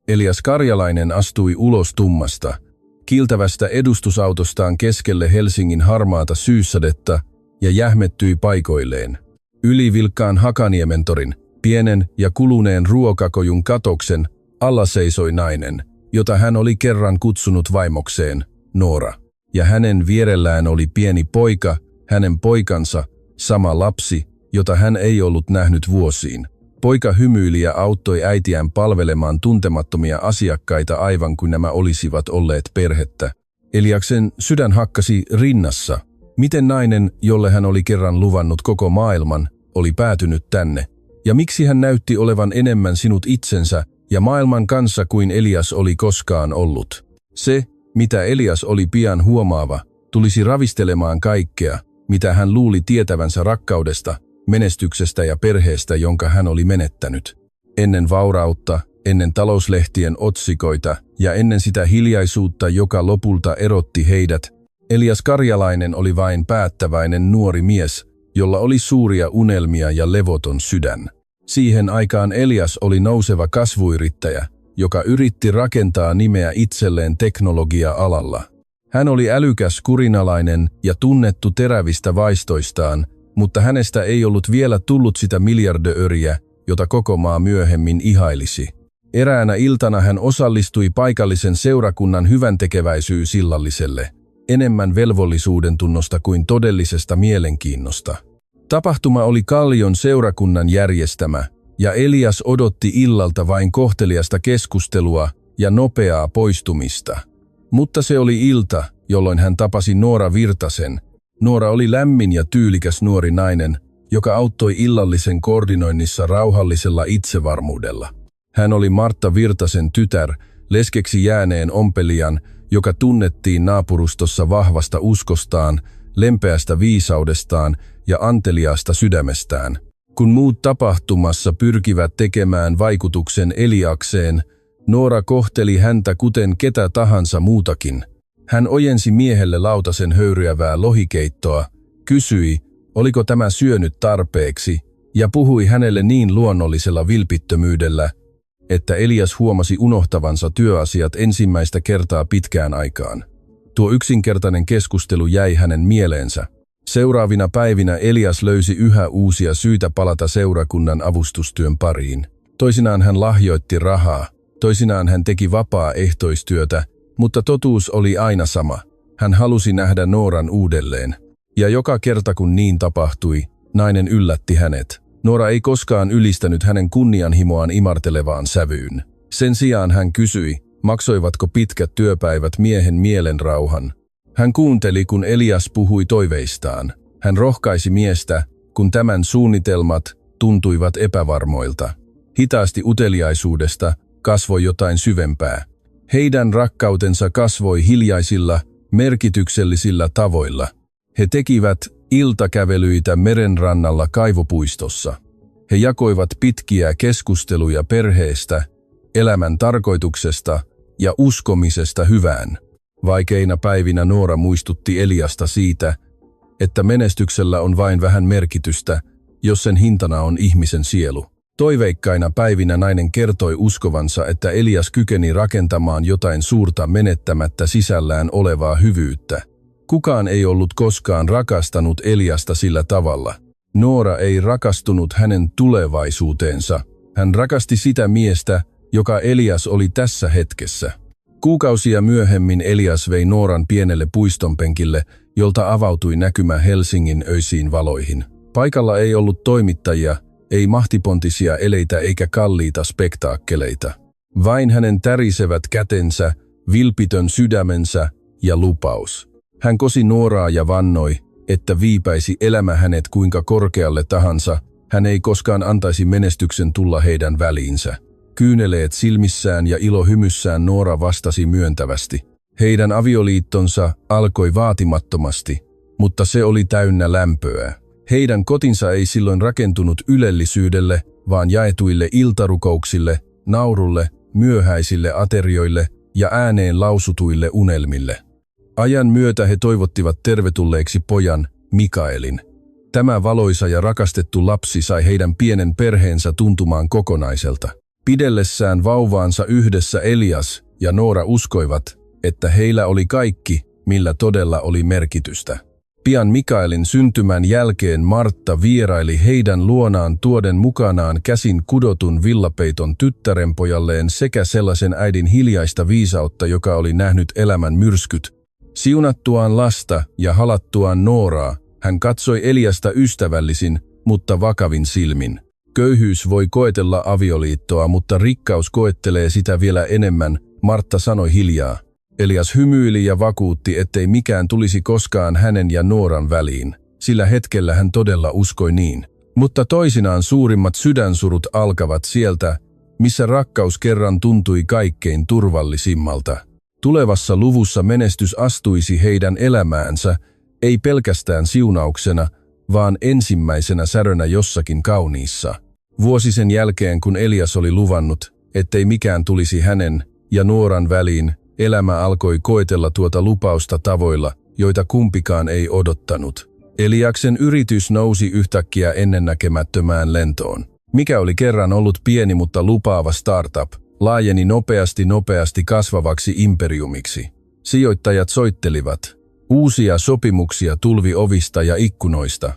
Elias Karjalainen astui ulos tummasta, kiiltävästä edustusautostaan keskelle Helsingin harmaata syyssadetta ja jähmettyi paikoilleen. Yli vilkkaan Hakaniementorin, pienen ja kuluneen ruokakojun katoksen, alla seisoi nainen, jota hän oli kerran kutsunut vaimokseen, Noora. Ja hänen vierellään oli pieni poika, hänen poikansa, sama lapsi, jota hän ei ollut nähnyt vuosiin. Poika hymyili ja auttoi äitiään palvelemaan tuntemattomia asiakkaita aivan kuin nämä olisivat olleet perhettä. Eliaksen sydän hakkasi rinnassa. Miten nainen, jolle hän oli kerran luvannut koko maailman, oli päätynyt tänne? Ja miksi hän näytti olevan enemmän sinut itsensä ja maailman kanssa kuin Elias oli koskaan ollut? Se, mitä Elias oli pian huomaava, tulisi ravistelemaan kaikkea, mitä hän luuli tietävänsä rakkaudesta, menestyksestä ja perheestä, jonka hän oli menettänyt. Ennen vaurautta, ennen talouslehtien otsikoita ja ennen sitä hiljaisuutta, joka lopulta erotti heidät, Elias Karjalainen oli vain päättäväinen nuori mies, jolla oli suuria unelmia ja levoton sydän. Siihen aikaan Elias oli nouseva kasvuyrittäjä, joka yritti rakentaa nimeä itselleen teknologia-alalla. Hän oli älykäs, kurinalainen ja tunnettu terävistä vaistoistaan, mutta hänestä ei ollut vielä tullut sitä miljardööriä, jota koko maa myöhemmin ihailisi. Eräänä iltana hän osallistui paikallisen seurakunnan hyväntekeväisyysillalliselle, enemmän velvollisuuden tunnosta kuin todellisesta mielenkiinnosta. Tapahtuma oli Kallion seurakunnan järjestämä, ja Elias odotti illalta vain kohteliasta keskustelua ja nopeaa poistumista. Mutta se oli ilta, jolloin hän tapasi Noora Virtasen. Noora oli lämmin ja tyylikäs nuori nainen, joka auttoi illallisen koordinoinnissa rauhallisella itsevarmuudella. Hän oli Martta Virtasen tytär, leskeksi jääneen ompelijan, joka tunnettiin naapurustossa vahvasta uskostaan, lempeästä viisaudestaan ja anteliaasta sydämestään. Kun muut tapahtumassa pyrkivät tekemään vaikutuksen Eliakseen, Noora kohteli häntä kuten ketä tahansa muutakin. Hän ojensi miehelle lautasen höyryävää lohikeittoa, kysyi, oliko tämä syönyt tarpeeksi, ja puhui hänelle niin luonnollisella vilpittömyydellä, että Elias huomasi unohtavansa työasiat ensimmäistä kertaa pitkään aikaan. Tuo yksinkertainen keskustelu jäi hänen mieleensä. Seuraavina päivinä Elias löysi yhä uusia syitä palata seurakunnan avustustyön pariin. Toisinaan hän lahjoitti rahaa, toisinaan hän teki vapaaehtoistyötä, mutta totuus oli aina sama. Hän halusi nähdä Nooran uudelleen. Ja joka kerta kun niin tapahtui, nainen yllätti hänet. Noora ei koskaan ylistänyt hänen kunnianhimoaan imartelevaan sävyyn. Sen sijaan hän kysyi, maksoivatko pitkät työpäivät miehen mielen rauhan. Hän kuunteli, kun Elias puhui toiveistaan. Hän rohkaisi miestä, kun tämän suunnitelmat tuntuivat epävarmoilta. Hitaasti uteliaisuudesta kasvoi jotain syvempää. Heidän rakkautensa kasvoi hiljaisilla, merkityksellisillä tavoilla. He tekivät iltakävelyitä merenrannalla kaivopuistossa. He jakoivat pitkiä keskusteluja perheestä, elämän tarkoituksesta ja uskomisesta hyvään. Vaikeina päivinä Noora muistutti Eliasta siitä, että menestyksellä on vain vähän merkitystä, jos sen hintana on ihmisen sielu. Toiveikkaina päivinä nainen kertoi uskovansa, että Elias kykeni rakentamaan jotain suurta menettämättä sisällään olevaa hyvyyttä. Kukaan ei ollut koskaan rakastanut Eliasta sillä tavalla. Noora ei rakastunut hänen tulevaisuuteensa. Hän rakasti sitä miestä, joka Elias oli tässä hetkessä. Kuukausia myöhemmin Elias vei Nooran pienelle puistonpenkille, jolta avautui näkymä Helsingin öisiin valoihin. Paikalla ei ollut toimittajia, ei mahtipontisia eleitä eikä kalliita spektaakkeleita. Vain hänen tärisevät kätensä, vilpitön sydämensä ja lupaus. Hän kosi Nooraa ja vannoi, että viipäisi elämä hänet kuinka korkealle tahansa, hän ei koskaan antaisi menestyksen tulla heidän väliinsä. Kyyneleet silmissään ja ilo hymyssään Noora vastasi myöntävästi. Heidän avioliittonsa alkoi vaatimattomasti, mutta se oli täynnä lämpöä. Heidän kotinsa ei silloin rakentunut ylellisyydelle, vaan jaetuille iltarukouksille, naurulle, myöhäisille aterioille ja ääneen lausutuille unelmille. Ajan myötä he toivottivat tervetulleeksi pojan, Mikaelin. Tämä valoisa ja rakastettu lapsi sai heidän pienen perheensä tuntumaan kokonaiselta. Pidellessään vauvaansa yhdessä Elias ja Noora uskoivat, että heillä oli kaikki, millä todella oli merkitystä. Pian Mikaelin syntymän jälkeen Martta vieraili heidän luonaan tuoden mukanaan käsin kudotun villapeiton tyttärenpojalleen sekä sellaisen äidin hiljaista viisautta, joka oli nähnyt elämän myrskyt. Siunattuaan lasta ja halattuaan Nooraa, hän katsoi Eliasta ystävällisin, mutta vakavin silmin. Köyhyys voi koetella avioliittoa, mutta rikkaus koettelee sitä vielä enemmän, Martta sanoi hiljaa. Elias hymyili ja vakuutti, ettei mikään tulisi koskaan hänen ja Nooran väliin. Sillä hetkellä hän todella uskoi niin. Mutta toisinaan suurimmat sydänsurut alkavat sieltä, missä rakkaus kerran tuntui kaikkein turvallisimmalta. Tulevassa luvussa menestys astuisi heidän elämäänsä, ei pelkästään siunauksena, vaan ensimmäisenä särönä jossakin kauniissa. Vuosi sen jälkeen, kun Elias oli luvannut, ettei mikään tulisi hänen ja Nooran väliin, elämä alkoi koetella tuota lupausta tavoilla, joita kumpikaan ei odottanut. Eliaksen yritys nousi yhtäkkiä ennennäkemättömään lentoon. Mikä oli kerran ollut pieni mutta lupaava startup, laajeni nopeasti kasvavaksi imperiumiksi. Sijoittajat soittelivat. Uusia sopimuksia tulvi ovista ja ikkunoista.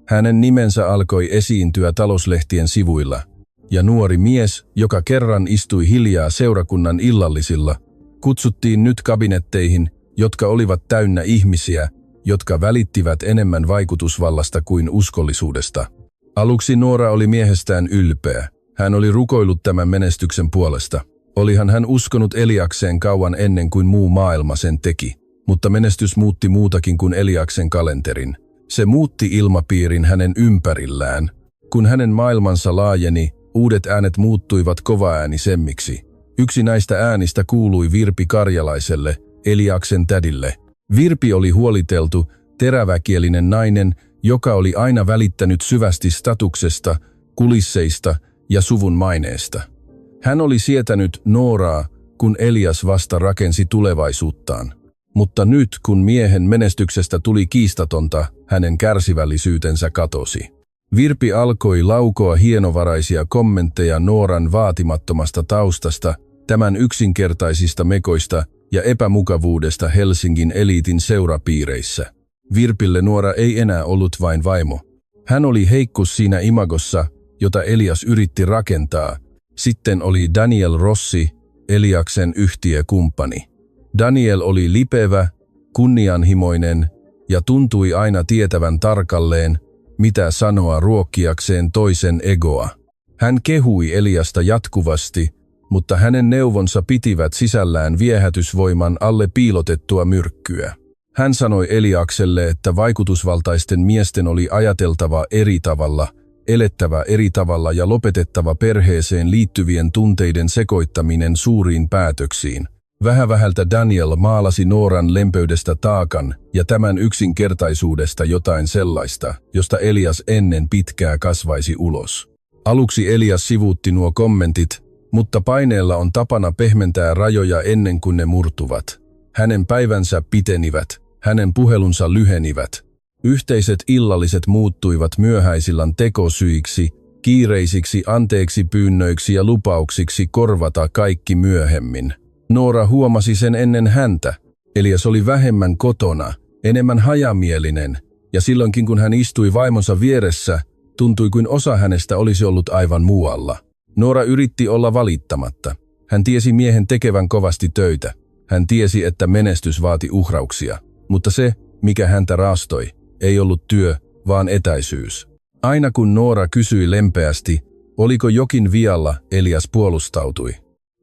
Hänen nimensä alkoi esiintyä talouslehtien sivuilla. Ja nuori mies, joka kerran istui hiljaa seurakunnan illallisilla, kutsuttiin nyt kabinetteihin, jotka olivat täynnä ihmisiä, jotka välittivät enemmän vaikutusvallasta kuin uskollisuudesta. Aluksi Noora oli miehestään ylpeä. Hän oli rukoillut tämän menestyksen puolesta. Olihan hän uskonut Eliakseen kauan ennen kuin muu maailma sen teki. Mutta menestys muutti muutakin kuin Eliaksen kalenterin. Se muutti ilmapiirin hänen ympärillään. Kun hänen maailmansa laajeni, uudet äänet muuttuivat kovaäänisemmiksi. Yksi näistä äänistä kuului Virpi Karjalaiselle, Eliaksen tädille. Virpi oli huoliteltu, teräväkielinen nainen, joka oli aina välittänyt syvästi statuksesta, kulisseista ja suvun maineesta. Hän oli sietänyt Nooraa, kun Elias vasta rakensi tulevaisuuttaan. Mutta nyt, kun miehen menestyksestä tuli kiistatonta, hänen kärsivällisyytensä katosi. Virpi alkoi laukoa hienovaraisia kommentteja Nooran vaatimattomasta taustasta, tämän yksinkertaisista mekoista ja epämukavuudesta Helsingin eliitin seurapiireissä. Virpille Noora ei enää ollut vain vaimo. Hän oli heikkous siinä imagossa, jota Elias yritti rakentaa. Sitten oli Daniel Rossi, Eliaksen yhtiökumppani. Daniel oli lipevä, kunnianhimoinen ja tuntui aina tietävän tarkalleen, mitä sanoa ruokkiakseen toisen egoa. Hän kehui Eliasta jatkuvasti, mutta hänen neuvonsa pitivät sisällään viehätysvoiman alle piilotettua myrkkyä. Hän sanoi Eliakselle, että vaikutusvaltaisten miesten oli ajateltava eri tavalla, elettävä eri tavalla ja lopetettava perheeseen liittyvien tunteiden sekoittaminen suuriin päätöksiin. Vähältä Daniel maalasi Nooran lempeydestä taakan ja tämän yksinkertaisuudesta jotain sellaista, josta Elias ennen pitkää kasvaisi ulos. Aluksi Elias sivuutti nuo kommentit, mutta paineella on tapana pehmentää rajoja ennen kuin ne murtuvat. Hänen päivänsä pitenivät, hänen puhelunsa lyhenivät. Yhteiset illalliset muuttuivat myöhäisillan tekosyiksi, kiireisiksi anteeksipyynnöiksi ja lupauksiksi korvata kaikki myöhemmin. Noora huomasi sen ennen häntä. Elias oli vähemmän kotona, enemmän hajamielinen, ja silloinkin kun hän istui vaimonsa vieressä, tuntui kuin osa hänestä olisi ollut aivan muualla. Noora yritti olla valittamatta. Hän tiesi miehen tekevän kovasti töitä. Hän tiesi, että menestys vaati uhrauksia. Mutta se, mikä häntä raastoi, ei ollut työ, vaan etäisyys. Aina kun Noora kysyi lempeästi, oliko jokin vialla, Elias puolustautui.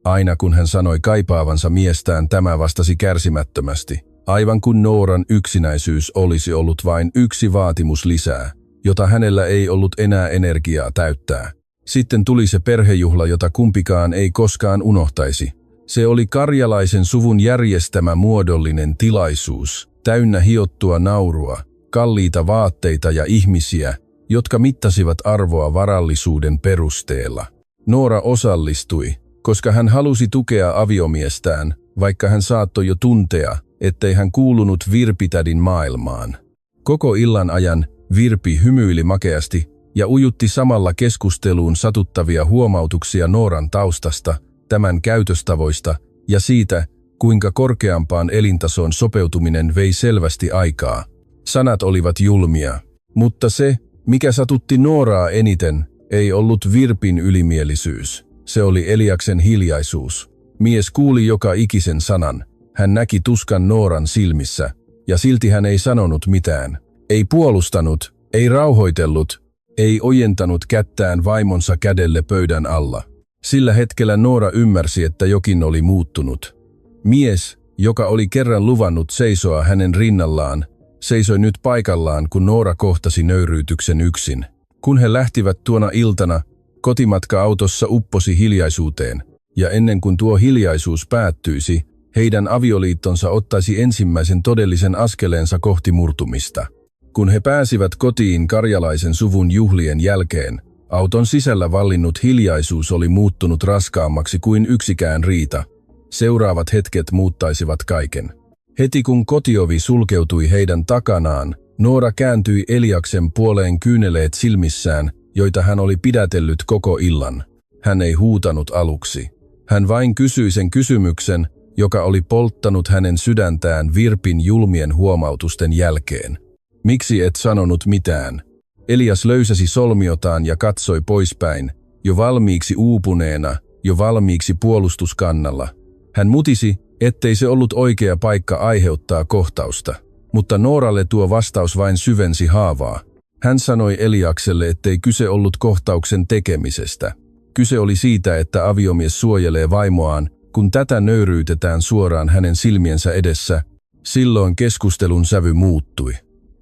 Aina kun hän sanoi kaipaavansa miestään, tämä vastasi kärsimättömästi. Aivan kuin Nooran yksinäisyys olisi ollut vain yksi vaatimus lisää, jota hänellä ei ollut enää energiaa täyttää. Sitten tuli se perhejuhla, jota kumpikaan ei koskaan unohtaisi. Se oli Karjalaisen suvun järjestämä muodollinen tilaisuus, täynnä hiottua naurua, kalliita vaatteita ja ihmisiä, jotka mittasivat arvoa varallisuuden perusteella. Noora osallistui, koska hän halusi tukea aviomiestään, vaikka hän saattoi jo tuntea, ettei hän kuulunut Virpitädin maailmaan. Koko illan ajan Virpi hymyili makeasti, ja ujutti samalla keskusteluun satuttavia huomautuksia Nooran taustasta, tämän käytöstavoista ja siitä, kuinka korkeampaan elintasoon sopeutuminen vei selvästi aikaa. Sanat olivat julmia, mutta se, mikä satutti Nooraa eniten, ei ollut Virpin ylimielisyys. Se oli Eliaksen hiljaisuus. Mies kuuli joka ikisen sanan. Hän näki tuskan Nooran silmissä, ja silti hän ei sanonut mitään. Ei puolustanut, ei rauhoitellut, ei ojentanut kättään vaimonsa kädelle pöydän alla. Sillä hetkellä Noora ymmärsi, että jokin oli muuttunut. Mies, joka oli kerran luvannut seisoa hänen rinnallaan, seisoi nyt paikallaan, kun Noora kohtasi nöyryytyksen yksin. Kun he lähtivät tuona iltana, kotimatka autossa upposi hiljaisuuteen, ja ennen kuin tuo hiljaisuus päättyisi, heidän avioliittonsa ottaisi ensimmäisen todellisen askeleensa kohti murtumista. Kun he pääsivät kotiin karjalaisen suvun juhlien jälkeen, auton sisällä vallinnut hiljaisuus oli muuttunut raskaammaksi kuin yksikään riita. Seuraavat hetket muuttaisivat kaiken. Heti kun kotiovi sulkeutui heidän takanaan, Noora kääntyi Eliaksen puoleen kyyneleet silmissään, joita hän oli pidätellyt koko illan. Hän ei huutanut aluksi. Hän vain kysyi sen kysymyksen, joka oli polttanut hänen sydäntään Virpin julmien huomautusten jälkeen. Miksi et sanonut mitään? Elias löysäsi solmiotaan ja katsoi poispäin, jo valmiiksi uupuneena, jo valmiiksi puolustuskannalla. Hän mutisi, ettei se ollut oikea paikka aiheuttaa kohtausta, mutta Nooralle tuo vastaus vain syvensi haavaa. Hän sanoi Eliakselle, ettei kyse ollut kohtauksen tekemisestä. Kyse oli siitä, että aviomies suojelee vaimoaan, kun tätä nöyryytetään suoraan hänen silmiensä edessä. Silloin keskustelun sävy muuttui.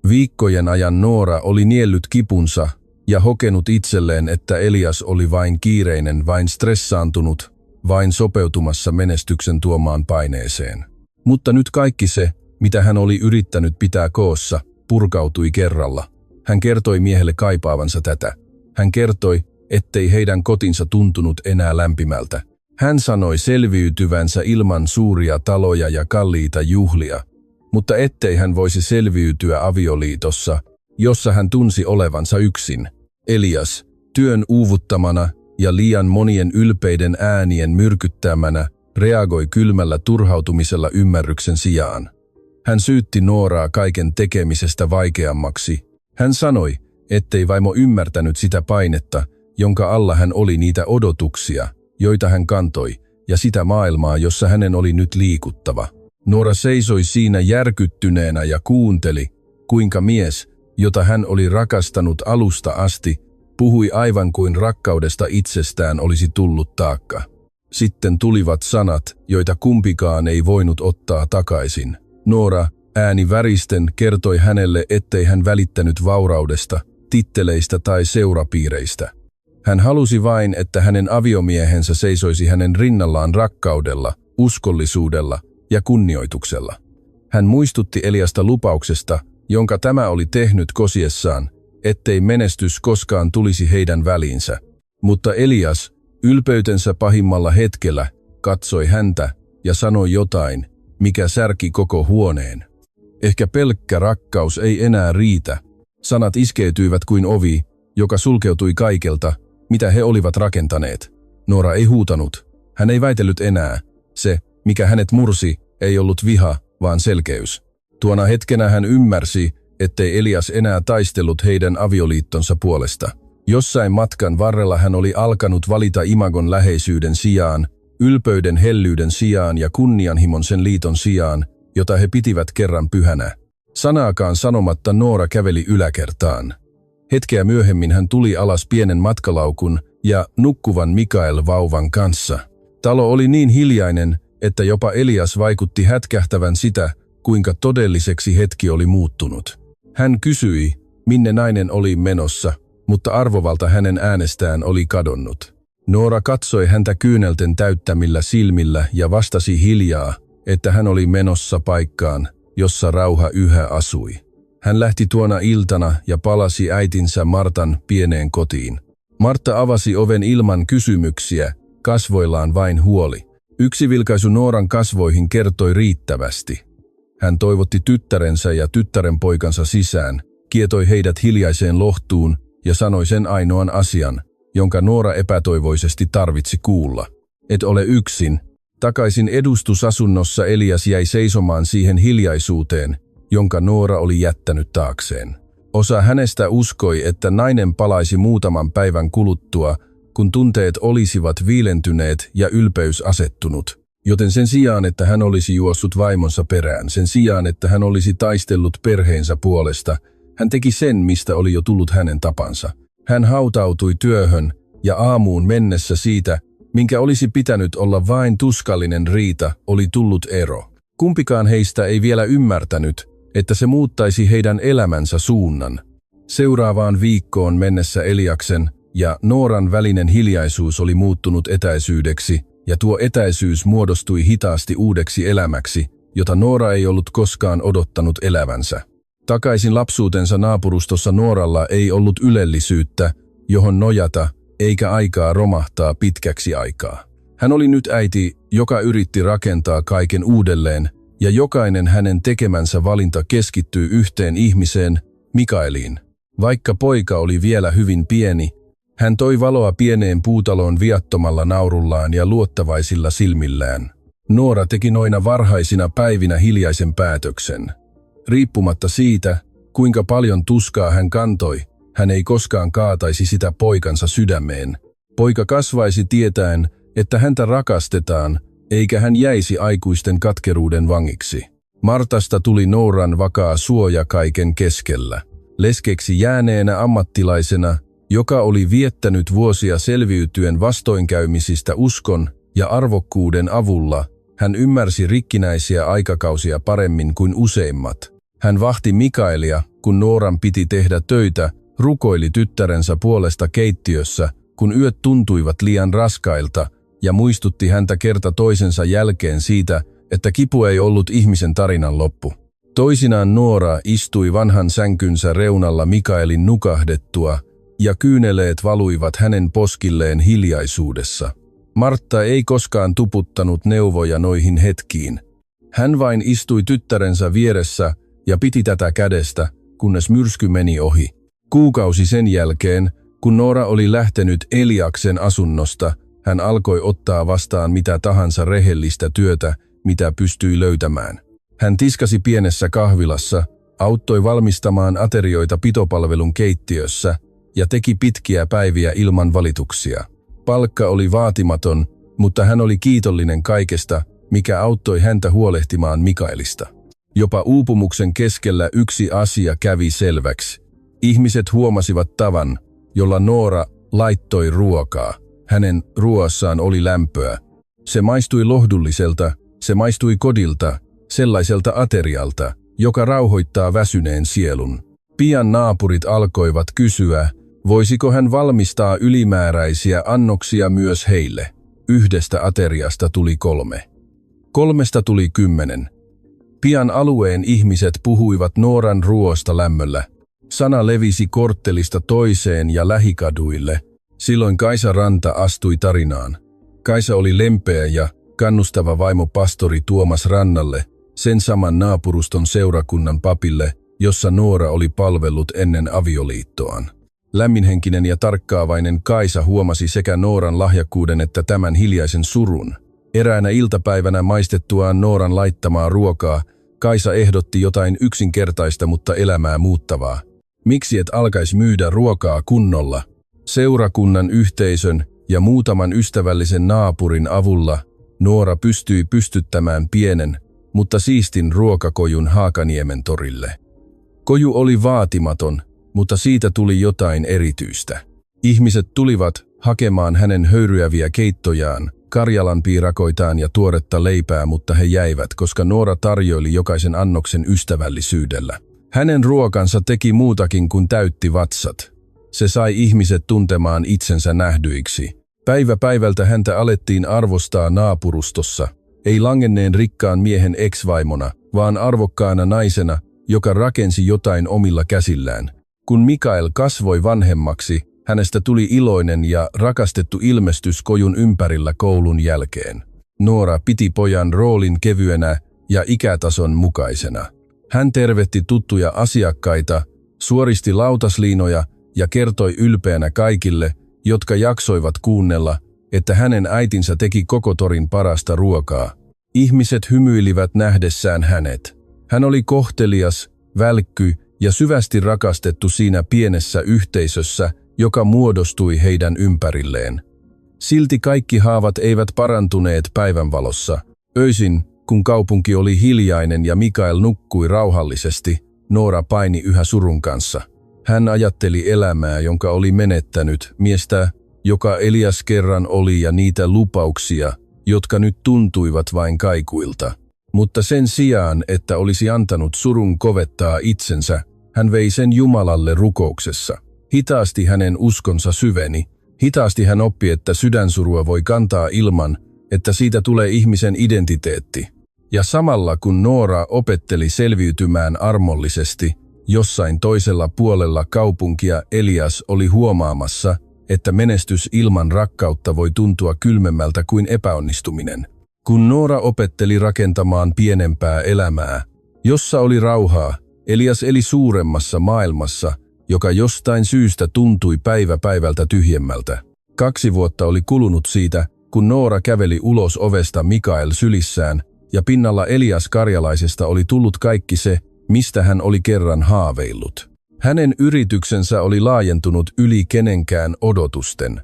Viikkojen ajan Noora oli niellyt kipunsa ja hokenut itselleen, että Elias oli vain kiireinen, vain stressaantunut, vain sopeutumassa menestyksen tuomaan paineeseen. Mutta nyt kaikki se, mitä hän oli yrittänyt pitää koossa, purkautui kerralla. Hän kertoi miehelle kaipaavansa tätä. Hän kertoi, ettei heidän kotinsa tuntunut enää lämpimältä. Hän sanoi selviytyvänsä ilman suuria taloja ja kalliita juhlia, mutta ettei hän voisi selviytyä avioliitossa, jossa hän tunsi olevansa yksin. Elias, työn uuvuttamana ja liian monien ylpeiden äänien myrkyttämänä, reagoi kylmällä turhautumisella ymmärryksen sijaan. Hän syytti Nooraa kaiken tekemisestä vaikeammaksi. Hän sanoi, ettei vaimo ymmärtänyt sitä painetta, jonka alla hän oli, niitä odotuksia, joita hän kantoi, ja sitä maailmaa, jossa hänen oli nyt liikuttava. Noora seisoi siinä järkyttyneenä ja kuunteli, kuinka mies, jota hän oli rakastanut alusta asti, puhui aivan kuin rakkaudesta itsestään olisi tullut taakka. Sitten tulivat sanat, joita kumpikaan ei voinut ottaa takaisin. Noora, ääni väristen, kertoi hänelle, ettei hän välittänyt vauraudesta, titteleistä tai seurapiireistä. Hän halusi vain, että hänen aviomiehensä seisoisi hänen rinnallaan rakkaudella, uskollisuudella ja kunnioituksella. Hän muistutti Eliasta lupauksesta, jonka tämä oli tehnyt kosiessaan, ettei menestys koskaan tulisi heidän väliinsä. Mutta Elias, ylpeytensä pahimmalla hetkellä, katsoi häntä ja sanoi jotain, mikä särki koko huoneen. Ehkä pelkkä rakkaus ei enää riitä. Sanat iskeytyivät kuin ovi, joka sulkeutui kaikelta, mitä he olivat rakentaneet. Noora ei huutanut. Hän ei väitellyt enää. Se, mikä hänet mursi, ei ollut viha, vaan selkeys. Tuona hetkenä hän ymmärsi, ettei Elias enää taistellut heidän avioliittonsa puolesta. Jossain matkan varrella hän oli alkanut valita imagon läheisyyden sijaan, ylpeyden hellyyden sijaan ja kunnianhimon sen liiton sijaan, jota he pitivät kerran pyhänä. Sanaakaan sanomatta Noora käveli yläkertaan. Hetkeä myöhemmin hän tuli alas pienen matkalaukun ja nukkuvan Mikael-vauvan kanssa. Talo oli niin hiljainen, että jopa Elias vaikutti hätkähtävän sitä, kuinka todelliseksi hetki oli muuttunut. Hän kysyi, minne nainen oli menossa, mutta arvovalta hänen äänestään oli kadonnut. Noora katsoi häntä kyynelten täyttämillä silmillä ja vastasi hiljaa, että hän oli menossa paikkaan, jossa rauha yhä asui. Hän lähti tuona iltana ja palasi äitinsä Martan pieneen kotiin. Martta avasi oven ilman kysymyksiä, kasvoillaan vain huoli. Yksi vilkaisu Nooran kasvoihin kertoi riittävästi. Hän toivotti tyttärensä ja tyttärenpoikansa sisään, kietoi heidät hiljaiseen lohtuun ja sanoi sen ainoan asian, jonka Noora epätoivoisesti tarvitsi kuulla. Et ole yksin. Takaisin edustusasunnossa Elias jäi seisomaan siihen hiljaisuuteen, jonka Noora oli jättänyt taakseen. Osa hänestä uskoi, että nainen palaisi muutaman päivän kuluttua, kun tunteet olisivat viilentyneet ja ylpeys asettunut. Joten sen sijaan, että hän olisi juossut vaimonsa perään, sen sijaan, että hän olisi taistellut perheensä puolesta, hän teki sen, mistä oli jo tullut hänen tapansa. Hän hautautui työhön ja aamuun mennessä siitä, minkä olisi pitänyt olla vain tuskallinen riita, oli tullut ero. Kumpikaan heistä ei vielä ymmärtänyt, että se muuttaisi heidän elämänsä suunnan. Seuraavaan viikkoon mennessä Eliaksen ja Nooran välinen hiljaisuus oli muuttunut etäisyydeksi, ja tuo etäisyys muodostui hitaasti uudeksi elämäksi, jota Noora ei ollut koskaan odottanut elävänsä. Takaisin lapsuutensa naapurustossa Nooralla ei ollut ylellisyyttä, johon nojata, eikä aikaa romahtaa pitkäksi aikaa. Hän oli nyt äiti, joka yritti rakentaa kaiken uudelleen, ja jokainen hänen tekemänsä valinta keskittyy yhteen ihmiseen, Mikaeliin. Vaikka poika oli vielä hyvin pieni, hän toi valoa pieneen puutaloon viattomalla naurullaan ja luottavaisilla silmillään. Noora teki noina varhaisina päivinä hiljaisen päätöksen. Riippumatta siitä, kuinka paljon tuskaa hän kantoi, hän ei koskaan kaataisi sitä poikansa sydämeen. Poika kasvaisi tietäen, että häntä rakastetaan, eikä hän jäisi aikuisten katkeruuden vangiksi. Martasta tuli Nooran vakaa suoja kaiken keskellä. Leskeksi jääneenä ammattilaisena, joka oli viettänyt vuosia selviytyen vastoinkäymisistä uskon ja arvokkuuden avulla, hän ymmärsi rikkinäisiä aikakausia paremmin kuin useimmat. Hän vahti Mikaelia, kun Nooran piti tehdä töitä, rukoili tyttärensä puolesta keittiössä, kun yöt tuntuivat liian raskailta, ja muistutti häntä kerta toisensa jälkeen siitä, että kipu ei ollut ihmisen tarinan loppu. Toisinaan Noora istui vanhan sänkynsä reunalla Mikaelin nukahdettua, ja kyyneleet valuivat hänen poskilleen hiljaisuudessa. Martta ei koskaan tuputtanut neuvoja noihin hetkiin. Hän vain istui tyttärensä vieressä ja piti tätä kädestä, kunnes myrsky meni ohi. Kuukausi sen jälkeen, kun Noora oli lähtenyt Eliaksen asunnosta, hän alkoi ottaa vastaan mitä tahansa rehellistä työtä, mitä pystyi löytämään. Hän tiskasi pienessä kahvilassa, auttoi valmistamaan aterioita pitopalvelun keittiössä ja teki pitkiä päiviä ilman valituksia. Palkka oli vaatimaton, mutta hän oli kiitollinen kaikesta, mikä auttoi häntä huolehtimaan Mikaelista. Jopa uupumuksen keskellä yksi asia kävi selväksi. Ihmiset huomasivat tavan, jolla Noora laittoi ruokaa. Hänen ruoassaan oli lämpöä. Se maistui lohdulliselta, se maistui kodilta, sellaiselta aterialta, joka rauhoittaa väsyneen sielun. Pian naapurit alkoivat kysyä, voisiko hän valmistaa ylimääräisiä annoksia myös heille. Yhdestä ateriasta tuli 3. 3 tuli 10. Pian alueen ihmiset puhuivat Nooran ruoasta lämmöllä. Sana levisi korttelista toiseen ja lähikaduille. Silloin Kaisa Ranta astui tarinaan. Kaisa oli lempeä ja kannustava vaimo pastori Tuomas Rannalle, sen saman naapuruston seurakunnan papille, jossa Noora oli palvellut ennen avioliittoaan. Lämminhenkinen ja tarkkaavainen Kaisa huomasi sekä Nooran lahjakkuuden että tämän hiljaisen surun. Eräänä iltapäivänä maistettuaan Nooran laittamaa ruokaa, Kaisa ehdotti jotain yksinkertaista, mutta elämää muuttavaa. Miksi et alkaisi myydä ruokaa kunnolla? Seurakunnan yhteisön ja muutaman ystävällisen naapurin avulla Noora pystyi pystyttämään pienen, mutta siistin ruokakojun Haakaniemen torille. Koju oli vaatimaton, mutta siitä tuli jotain erityistä. Ihmiset tulivat hakemaan hänen höyryäviä keittojaan, karjalanpiirakoitaan ja tuoretta leipää, mutta he jäivät, koska Noora tarjoili jokaisen annoksen ystävällisyydellä. Hänen ruokansa teki muutakin kuin täytti vatsat. Se sai ihmiset tuntemaan itsensä nähdyiksi. Päivä päivältä häntä alettiin arvostaa naapurustossa, ei langenneen rikkaan miehen ex-vaimona, vaan arvokkaana naisena, joka rakensi jotain omilla käsillään. Kun Mikael kasvoi vanhemmaksi, hänestä tuli iloinen ja rakastettu ilmestys kojun ympärillä koulun jälkeen. Noora piti pojan roolin kevyenä ja ikätason mukaisena. Hän tervehti tuttuja asiakkaita, suoristi lautasliinoja ja kertoi ylpeänä kaikille, jotka jaksoivat kuunnella, että hänen äitinsä teki koko torin parasta ruokaa. Ihmiset hymyilivät nähdessään hänet. Hän oli kohtelias, välkky ja syvästi rakastettu siinä pienessä yhteisössä, joka muodostui heidän ympärilleen. Silti kaikki haavat eivät parantuneet päivänvalossa. Öisin, kun kaupunki oli hiljainen ja Mikael nukkui rauhallisesti, Noora paini yhä surun kanssa. Hän ajatteli elämää, jonka oli menettänyt, miestä, joka Elias kerran oli, ja niitä lupauksia, jotka nyt tuntuivat vain kaikuilta. Mutta sen sijaan, että olisi antanut surun kovettaa itsensä, hän vei sen Jumalalle rukouksessa. Hitaasti hänen uskonsa syveni. Hitaasti hän oppi, että sydänsurua voi kantaa ilman, että siitä tulee ihmisen identiteetti. Ja samalla kun Noora opetteli selviytymään armollisesti, jossain toisella puolella kaupunkia Elias oli huomaamassa, että menestys ilman rakkautta voi tuntua kylmemmältä kuin epäonnistuminen. Kun Noora opetteli rakentamaan pienempää elämää, jossa oli rauhaa, Elias eli suuremmassa maailmassa, joka jostain syystä tuntui päivä päivältä tyhjemmältä. 2 vuotta oli kulunut siitä, kun Noora käveli ulos ovesta Mikael sylissään, ja pinnalla Elias Karjalaisesta oli tullut kaikki se, mistä hän oli kerran haaveillut. Hänen yrityksensä oli laajentunut yli kenenkään odotusten.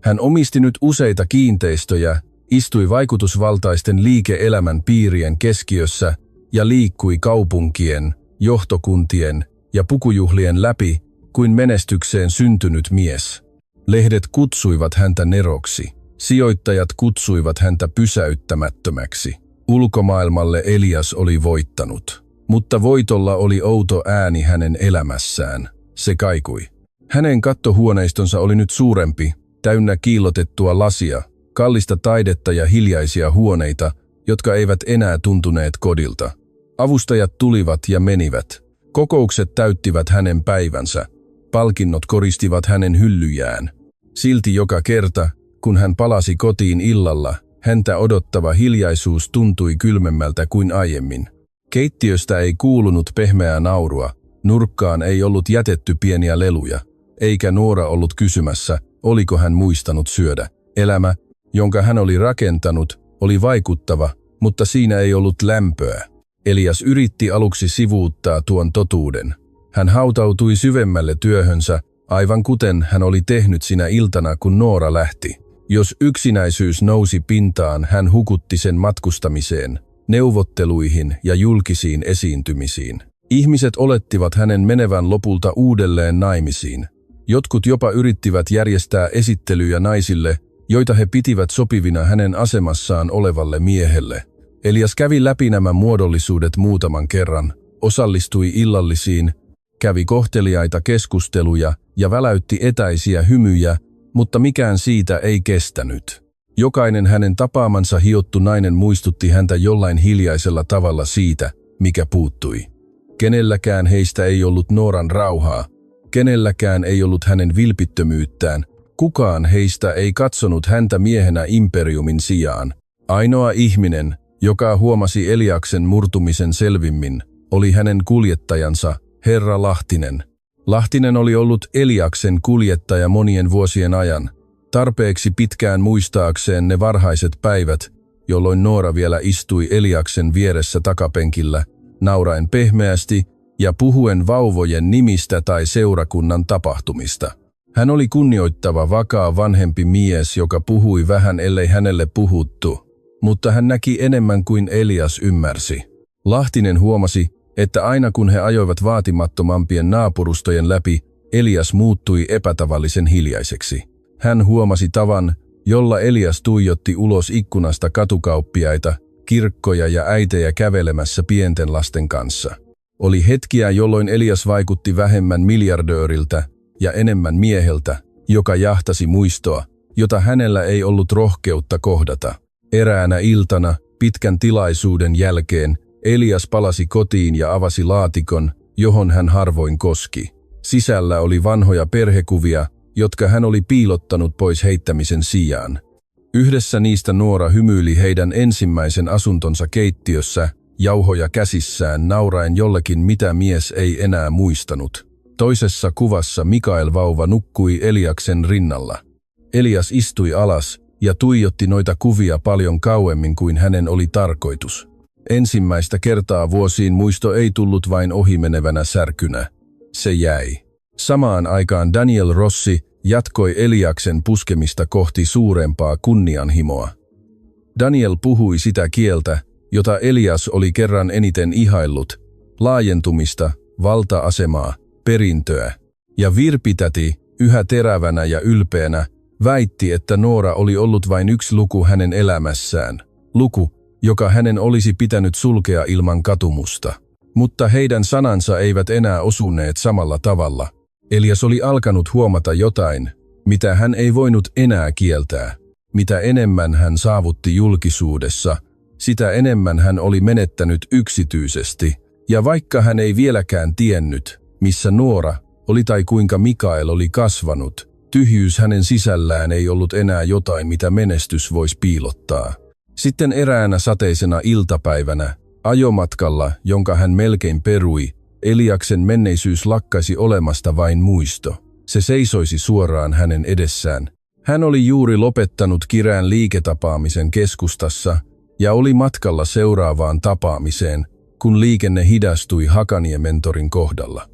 Hän omisti nyt useita kiinteistöjä, istui vaikutusvaltaisten liike-elämän piirien keskiössä ja liikkui kaupunkien, johtokuntien ja pukujuhlien läpi kuin menestykseen syntynyt mies. Lehdet kutsuivat häntä neroksi. Sijoittajat kutsuivat häntä pysäyttämättömäksi. Ulkomaailmalle Elias oli voittanut. Mutta voitolla oli outo ääni hänen elämässään. Se kaikui. Hänen kattohuoneistonsa oli nyt suurempi, täynnä kiillotettua lasia, kallista taidetta ja hiljaisia huoneita, jotka eivät enää tuntuneet kodilta. Avustajat tulivat ja menivät. Kokoukset täyttivät hänen päivänsä. Palkinnot koristivat hänen hyllyjään. Silti joka kerta, kun hän palasi kotiin illalla, häntä odottava hiljaisuus tuntui kylmemmältä kuin aiemmin. Keittiöstä ei kuulunut pehmeää naurua, nurkkaan ei ollut jätetty pieniä leluja, eikä Noora ollut kysymässä, oliko hän muistanut syödä. Elämä, jonka hän oli rakentanut, oli vaikuttava, mutta siinä ei ollut lämpöä. Elias yritti aluksi sivuuttaa tuon totuuden. Hän hautautui syvemmälle työhönsä, aivan kuten hän oli tehnyt sinä iltana, kun Noora lähti. Jos yksinäisyys nousi pintaan, hän hukutti sen matkustamiseen, neuvotteluihin ja julkisiin esiintymisiin. Ihmiset olettivat hänen menevän lopulta uudelleen naimisiin. Jotkut jopa yrittivät järjestää esittelyjä naisille, joita he pitivät sopivina hänen asemassaan olevalle miehelle. Elias kävi läpi nämä muodollisuudet muutaman kerran, osallistui illallisiin, kävi kohteliaita keskusteluja ja väläytti etäisiä hymyjä, mutta mikään siitä ei kestänyt. Jokainen hänen tapaamansa hiottu nainen muistutti häntä jollain hiljaisella tavalla siitä, mikä puuttui. Kenelläkään heistä ei ollut Nooran rauhaa, kenelläkään ei ollut hänen vilpittömyyttään, kukaan heistä ei katsonut häntä miehenä imperiumin sijaan. Ainoa ihminen, joka huomasi Eliaksen murtumisen selvimmin, oli hänen kuljettajansa, herra Lahtinen. Lahtinen oli ollut Eliaksen kuljettaja monien vuosien ajan, tarpeeksi pitkään muistaakseen ne varhaiset päivät, jolloin Noora vielä istui Eliaksen vieressä takapenkillä, nauraen pehmeästi ja puhuen vauvojen nimistä tai seurakunnan tapahtumista. Hän oli kunnioittava, vakaa vanhempi mies, joka puhui vähän, ellei hänelle puhuttu, mutta hän näki enemmän kuin Elias ymmärsi. Lahtinen huomasi, että aina kun he ajoivat vaatimattomampien naapurustojen läpi, Elias muuttui epätavallisen hiljaiseksi. Hän huomasi tavan, jolla Elias tuijotti ulos ikkunasta katukauppiaita, kirkkoja ja äitejä kävelemässä pienten lasten kanssa. Oli hetkiä, jolloin Elias vaikutti vähemmän miljardööriltä ja enemmän mieheltä, joka jahtasi muistoa, jota hänellä ei ollut rohkeutta kohdata. Eräänä iltana, pitkän tilaisuuden jälkeen, Elias palasi kotiin ja avasi laatikon, johon hän harvoin koski. Sisällä oli vanhoja perhekuvia, jotka hän oli piilottanut pois heittämisen sijaan. Yhdessä niistä Noora hymyili heidän ensimmäisen asuntonsa keittiössä, jauhoja käsissään, nauraen jollekin, mitä mies ei enää muistanut. Toisessa kuvassa Mikael-vauva nukkui Eliaksen rinnalla. Elias istui alas ja tuijotti noita kuvia paljon kauemmin kuin hänen oli tarkoitus. Ensimmäistä kertaa vuosiin muisto ei tullut vain ohimenevänä särkynä. Se jäi. Samaan aikaan Daniel Rossi jatkoi Eliaksen puskemista kohti suurempaa kunnianhimoa. Daniel puhui sitä kieltä, jota Elias oli kerran eniten ihaillut, laajentumista, valta-asemaa, perintöä. Ja Virpi-täti, yhä terävänä ja ylpeänä, väitti, että Noora oli ollut vain yksi luku hänen elämässään. Luku, joka hänen olisi pitänyt sulkea ilman katumusta. Mutta heidän sanansa eivät enää osuneet samalla tavalla. Elias oli alkanut huomata jotain, mitä hän ei voinut enää kieltää. Mitä enemmän hän saavutti julkisuudessa, sitä enemmän hän oli menettänyt yksityisesti. Ja vaikka hän ei vieläkään tiennyt, missä Noora oli tai kuinka Mikael oli kasvanut, tyhjyys hänen sisällään ei ollut enää jotain, mitä menestys voisi piilottaa. Sitten eräänä sateisena iltapäivänä, ajomatkalla, jonka hän melkein perui, Eliaksen menneisyys lakkaisi olemasta vain muisto. Se seisoisi suoraan hänen edessään. Hän oli juuri lopettanut kireän liiketapaamisen keskustassa ja oli matkalla seuraavaan tapaamiseen, kun liikenne hidastui Hakaniementorin kohdalla.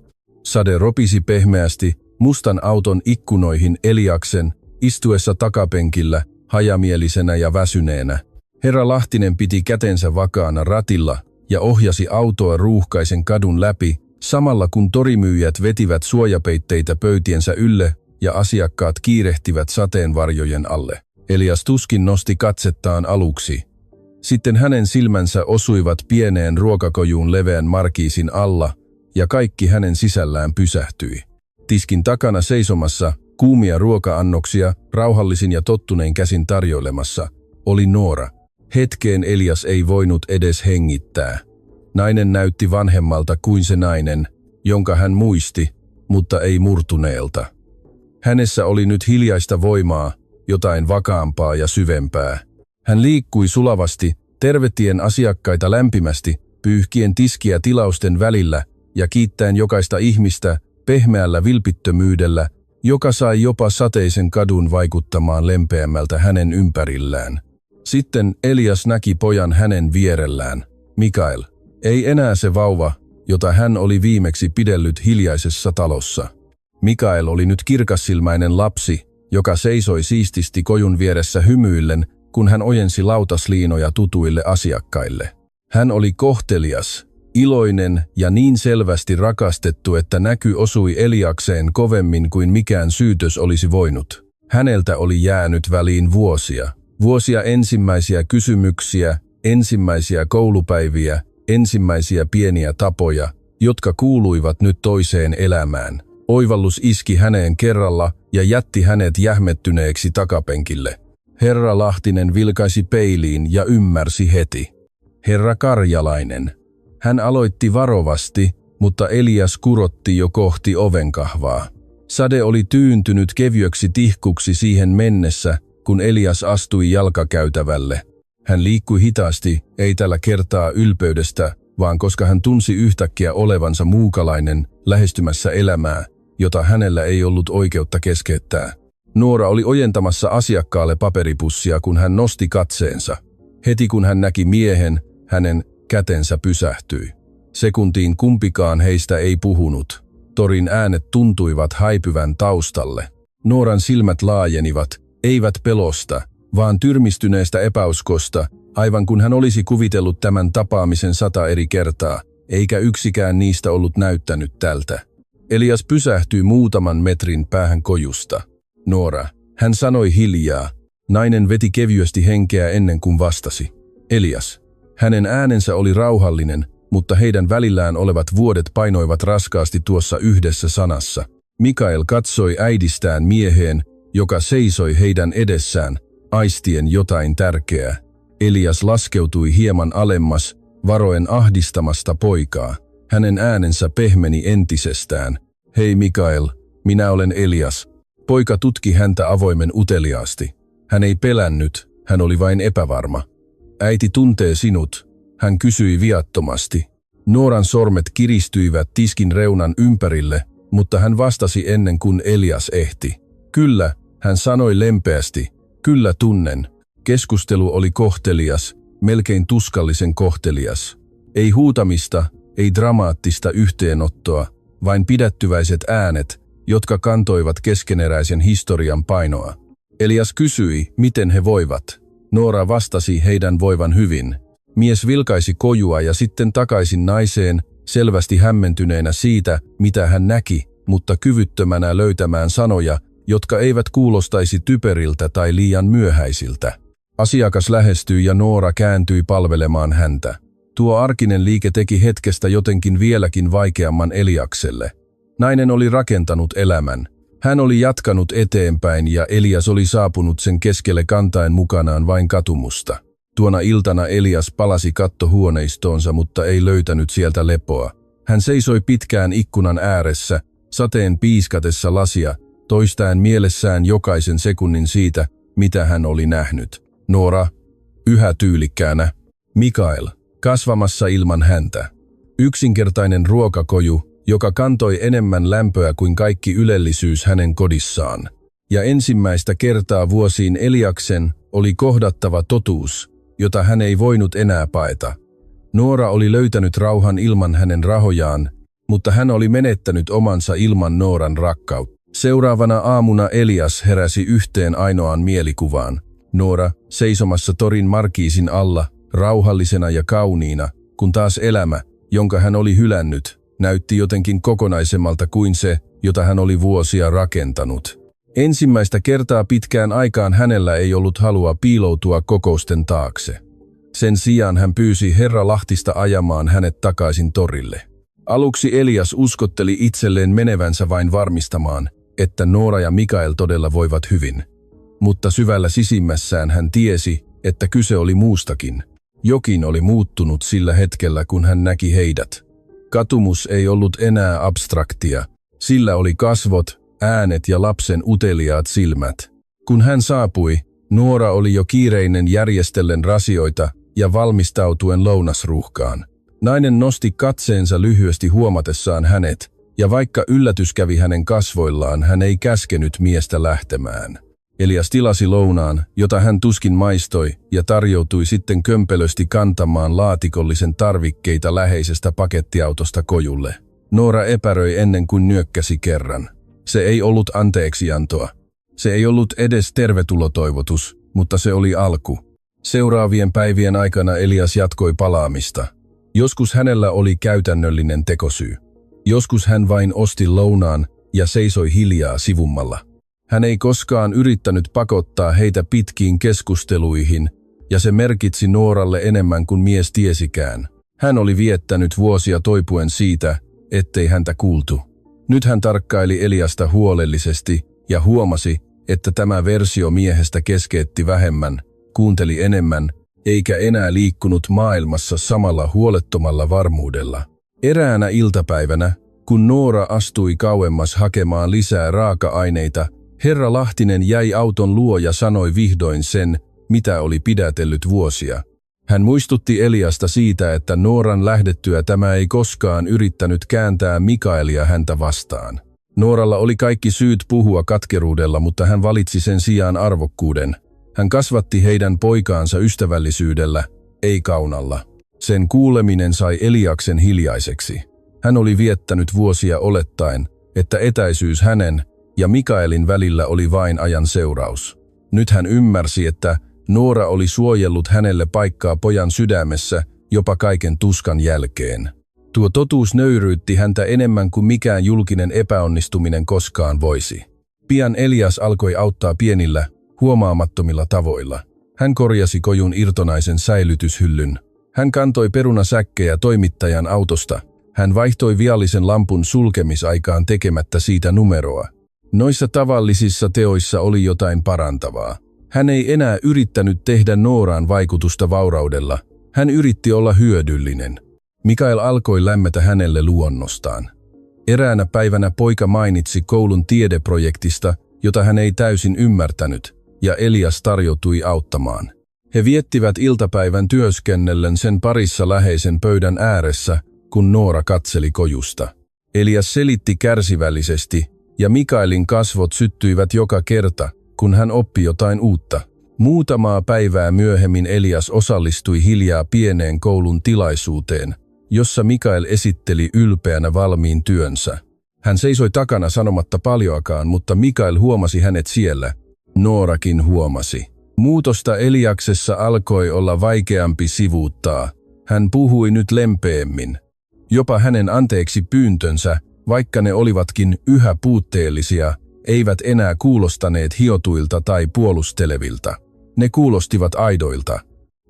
Sade ropisi pehmeästi mustan auton ikkunoihin Eliaksen istuessa takapenkillä, hajamielisenä ja väsyneenä. Herra Lahtinen piti kätensä vakaana ratilla ja ohjasi autoa ruuhkaisen kadun läpi, samalla kun torimyyjät vetivät suojapeitteitä pöytiensä ylle ja asiakkaat kiirehtivät sateenvarjojen alle. Elias tuskin nosti katsettaan aluksi. Sitten hänen silmänsä osuivat pieneen ruokakojuun leveän markiisin alla, ja kaikki hänen sisällään pysähtyi. Tiskin takana seisomassa, kuumia ruoka-annoksia, rauhallisin ja tottunein käsin tarjoilemassa, oli Noora. Hetkeen Elias ei voinut edes hengittää. Nainen näytti vanhemmalta kuin se nainen, jonka hän muisti, mutta ei murtuneelta. Hänessä oli nyt hiljaista voimaa, jotain vakaampaa ja syvempää. Hän liikkui sulavasti, tervehtien asiakkaita lämpimästi, pyyhkien tiskiä tilausten välillä ja kiittäen jokaista ihmistä pehmeällä vilpittömyydellä, joka sai jopa sateisen kadun vaikuttamaan lempeämmältä hänen ympärillään. Sitten Elias näki pojan hänen vierellään, Mikael. Ei enää se vauva, jota hän oli viimeksi pidellyt hiljaisessa talossa. Mikael oli nyt kirkassilmäinen lapsi, joka seisoi siististi kojun vieressä hymyillen, kun hän ojensi lautasliinoja tutuille asiakkaille. Hän oli kohtelias, iloinen ja niin selvästi rakastettu, että näky osui Eliakseen kovemmin kuin mikään syytös olisi voinut. Häneltä oli jäänyt väliin vuosia. Vuosia ensimmäisiä kysymyksiä, ensimmäisiä koulupäiviä, ensimmäisiä pieniä tapoja, jotka kuuluivat nyt toiseen elämään. Oivallus iski häneen kerralla ja jätti hänet jähmettyneeksi takapenkille. Herra Lahtinen vilkaisi peiliin ja ymmärsi heti. Herra Karjalainen. Hän aloitti varovasti, mutta Elias kurotti jo kohti ovenkahvaa. Sade oli tyyntynyt kevyeksi tihkuksi siihen mennessä, kun Elias astui jalkakäytävälle. Hän liikkui hitaasti, ei tällä kertaa ylpeydestä, vaan koska hän tunsi yhtäkkiä olevansa muukalainen lähestymässä elämää, jota hänellä ei ollut oikeutta keskeyttää. Noora oli ojentamassa asiakkaalle paperipussia, kun hän nosti katseensa. Heti kun hän näki miehen, hänen kätensä pysähtyi. Sekuntiin kumpikaan heistä ei puhunut. Torin äänet tuntuivat häipyvän taustalle. Nooran silmät laajenivat, eivät pelosta, vaan tyrmistyneestä epäuskosta, aivan kun hän olisi kuvitellut tämän tapaamisen 100 eri kertaa, eikä yksikään niistä ollut näyttänyt tältä. Elias pysähtyi muutaman metrin päähän kojusta. Noora, hän sanoi hiljaa. Nainen veti kevyesti henkeä ennen kuin vastasi. Elias. Hänen äänensä oli rauhallinen, mutta heidän välillään olevat vuodet painoivat raskaasti tuossa yhdessä sanassa. Mikael katsoi äidistään mieheen, joka seisoi heidän edessään, aistien jotain tärkeää. Elias laskeutui hieman alemmas, varoen ahdistamasta poikaa. Hänen äänensä pehmeni entisestään. Hei Mikael, minä olen Elias. Poika tutki häntä avoimen uteliaasti. Hän ei pelännyt, hän oli vain epävarma. Äiti tuntee sinut, hän kysyi viattomasti. Nooran sormet kiristyivät tiskin reunan ympärille, mutta hän vastasi ennen kuin Elias ehti. Kyllä, hän sanoi lempeästi, kyllä tunnen. Keskustelu oli kohtelias, melkein tuskallisen kohtelias. Ei huutamista, ei dramaattista yhteenottoa, vain pidättyväiset äänet, jotka kantoivat keskeneräisen historian painoa. Elias kysyi, miten he voivat. Noora vastasi heidän voivan hyvin. Mies vilkaisi kojua ja sitten takaisin naiseen, selvästi hämmentyneenä siitä, mitä hän näki, mutta kyvyttömänä löytämään sanoja, jotka eivät kuulostaisi typeriltä tai liian myöhäisiltä. Asiakas lähestyi ja Noora kääntyi palvelemaan häntä. Tuo arkinen liike teki hetkestä jotenkin vieläkin vaikeamman Eliakselle. Nainen oli rakentanut elämän. Hän oli jatkanut eteenpäin ja Elias oli saapunut sen keskelle kantaen mukanaan vain katumusta. Tuona iltana Elias palasi kattohuoneistoonsa, mutta ei löytänyt sieltä lepoa. Hän seisoi pitkään ikkunan ääressä, sateen piiskatessa lasia, toistaen mielessään jokaisen sekunnin siitä, mitä hän oli nähnyt. Noora, yhä tyylikkäänä. Mikael, kasvamassa ilman häntä. Yksinkertainen ruokakoju, joka kantoi enemmän lämpöä kuin kaikki ylellisyys hänen kodissaan. Ja ensimmäistä kertaa vuosiin Eliaksen oli kohdattava totuus, jota hän ei voinut enää paeta. Noora oli löytänyt rauhan ilman hänen rahojaan, mutta hän oli menettänyt omansa ilman Nooran rakkautta. Seuraavana aamuna Elias heräsi yhteen ainoaan mielikuvaan. Noora, seisomassa torin markiisin alla, rauhallisena ja kauniina, kun taas elämä, jonka hän oli hylännyt, näytti jotenkin kokonaisemmalta kuin se, jota hän oli vuosia rakentanut. Ensimmäistä kertaa pitkään aikaan hänellä ei ollut halua piiloutua kokousten taakse. Sen sijaan hän pyysi Herra Lahtista ajamaan hänet takaisin torille. Aluksi Elias uskotteli itselleen menevänsä vain varmistamaan, että Noora ja Mikael todella voivat hyvin. Mutta syvällä sisimmässään hän tiesi, että kyse oli muustakin. Jokin oli muuttunut sillä hetkellä, kun hän näki heidät. Katumus ei ollut enää abstraktia. Sillä oli kasvot, äänet ja lapsen uteliaat silmät. Kun hän saapui, Noora oli jo kiireinen järjestellen rasioita ja valmistautuen lounasruuhkaan. Nainen nosti katseensa lyhyesti huomatessaan hänet, ja vaikka yllätys kävi hänen kasvoillaan, hän ei käskenyt miestä lähtemään. Elias tilasi lounaan, jota hän tuskin maistoi, ja tarjoutui sitten kömpelösti kantamaan laatikollisen tarvikkeita läheisestä pakettiautosta kojulle. Noora epäröi ennen kuin nyökkäsi kerran. Se ei ollut anteeksiantoa. Se ei ollut edes tervetulotoivotus, mutta se oli alku. Seuraavien päivien aikana Elias jatkoi palaamista. Joskus hänellä oli käytännöllinen tekosyy. Joskus hän vain osti lounaan ja seisoi hiljaa sivummalla. Hän ei koskaan yrittänyt pakottaa heitä pitkiin keskusteluihin, ja se merkitsi Nooralle enemmän kuin mies tiesikään. Hän oli viettänyt vuosia toipuen siitä, ettei häntä kuultu. Nyt hän tarkkaili Eliasta huolellisesti ja huomasi, että tämä versio miehestä keskeytti vähemmän, kuunteli enemmän, eikä enää liikkunut maailmassa samalla huolettomalla varmuudella. Eräänä iltapäivänä, kun Noora astui kauemmas hakemaan lisää raaka-aineita, Herra Lahtinen jäi auton luo ja sanoi vihdoin sen, mitä oli pidätellyt vuosia. Hän muistutti Eliasta siitä, että Nooran lähdettyä tämä ei koskaan yrittänyt kääntää Mikaelia häntä vastaan. Nooralla oli kaikki syyt puhua katkeruudella, mutta hän valitsi sen sijaan arvokkuuden. Hän kasvatti heidän poikaansa ystävällisyydellä, ei kaunalla. Sen kuuleminen sai Eliaksen hiljaiseksi. Hän oli viettänyt vuosia olettaen, että etäisyys hänen ja Mikaelin välillä oli vain ajan seuraus. Nyt hän ymmärsi, että Noora oli suojellut hänelle paikkaa pojan sydämessä jopa kaiken tuskan jälkeen. Tuo totuus nöyryytti häntä enemmän kuin mikään julkinen epäonnistuminen koskaan voisi. Pian Elias alkoi auttaa pienillä, huomaamattomilla tavoilla. Hän korjasi kojun irtonaisen säilytyshyllyn. Hän kantoi perunasäkkejä toimittajan autosta. Hän vaihtoi viallisen lampun sulkemisaikaan tekemättä siitä numeroa. Noissa tavallisissa teoissa oli jotain parantavaa. Hän ei enää yrittänyt tehdä Nooraan vaikutusta vauraudella. Hän yritti olla hyödyllinen. Mikael alkoi lämmetä hänelle luonnostaan. Eräänä päivänä poika mainitsi koulun tiedeprojektista, jota hän ei täysin ymmärtänyt, ja Elias tarjoutui auttamaan. He viettivät iltapäivän työskennellen sen parissa läheisen pöydän ääressä, kun Noora katseli kojusta. Elias selitti kärsivällisesti, ja Mikaelin kasvot syttyivät joka kerta, kun hän oppi jotain uutta. Muutamaa päivää myöhemmin Elias osallistui hiljaa pieneen koulun tilaisuuteen, jossa Mikael esitteli ylpeänä valmiin työnsä. Hän seisoi takana sanomatta paljoakaan, mutta Mikael huomasi hänet siellä. Noorakin huomasi. Muutosta Eliaksessa alkoi olla vaikeampi sivuuttaa. Hän puhui nyt lempeämmin. Jopa hänen anteeksi pyyntönsä, vaikka ne olivatkin yhä puutteellisia, eivät enää kuulostaneet hiotuilta tai puolustelevilta. Ne kuulostivat aidoilta.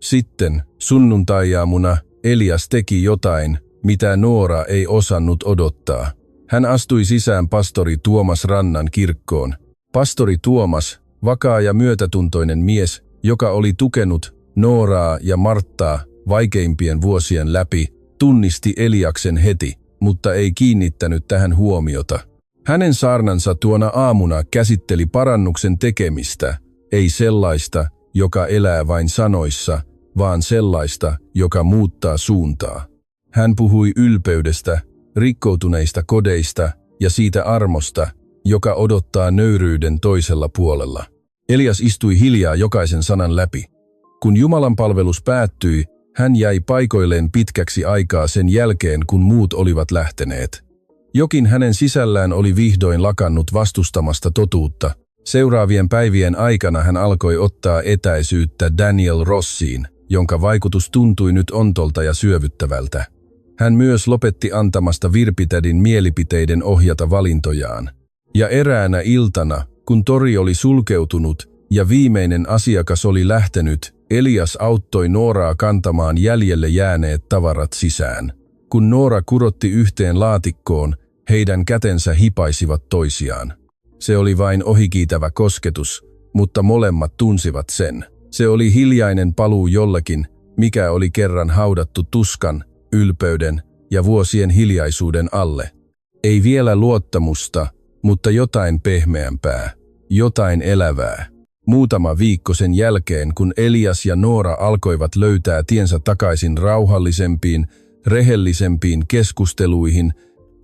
Sitten, sunnuntai-aamuna, Elias teki jotain, mitä Noora ei osannut odottaa. Hän astui sisään pastori Tuomas Rannan kirkkoon. Pastori Tuomas, vakaa ja myötätuntoinen mies, joka oli tukenut Nooraa ja Marttaa vaikeimpien vuosien läpi, tunnisti Eliaksen heti, mutta ei kiinnittänyt tähän huomiota. Hänen saarnansa tuona aamuna käsitteli parannuksen tekemistä, ei sellaista, joka elää vain sanoissa, vaan sellaista, joka muuttaa suuntaa. Hän puhui ylpeydestä, rikkoutuneista kodeista ja siitä armosta, joka odottaa nöyryyden toisella puolella. Elias istui hiljaa jokaisen sanan läpi. Kun Jumalan palvelus päättyi, hän jäi paikoilleen pitkäksi aikaa sen jälkeen, kun muut olivat lähteneet. Jokin hänen sisällään oli vihdoin lakannut vastustamasta totuutta. Seuraavien päivien aikana hän alkoi ottaa etäisyyttä Daniel Rossiin, jonka vaikutus tuntui nyt ontolta ja syövyttävältä. Hän myös lopetti antamasta virpitädin mielipiteiden ohjata valintojaan. Ja eräänä iltana, kun tori oli sulkeutunut ja viimeinen asiakas oli lähtenyt, Elias auttoi Nooraa kantamaan jäljelle jääneet tavarat sisään. Kun Noora kurotti yhteen laatikkoon, heidän kätensä hipaisivat toisiaan. Se oli vain ohikiitävä kosketus, mutta molemmat tunsivat sen. Se oli hiljainen paluu jollekin, mikä oli kerran haudattu tuskan, ylpeyden ja vuosien hiljaisuuden alle. Ei vielä luottamusta, mutta jotain pehmeämpää, jotain elävää. Muutama viikko sen jälkeen, kun Elias ja Noora alkoivat löytää tiensä takaisin rauhallisempiin, rehellisempiin keskusteluihin,